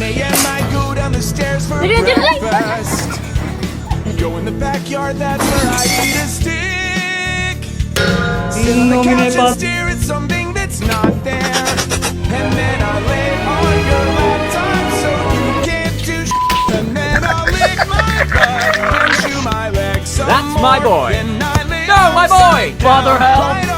a.m. I go down the stairs for breakfast. Go in the backyard, that's where I eat a stick. Sit on the couch and stare at something that's not there. And then I lay on your laptop so you can't do shit. And then I'll lick my butt and chew my legs some That's more. my boy. Then I lay No, my boy! upside down, Father, help! right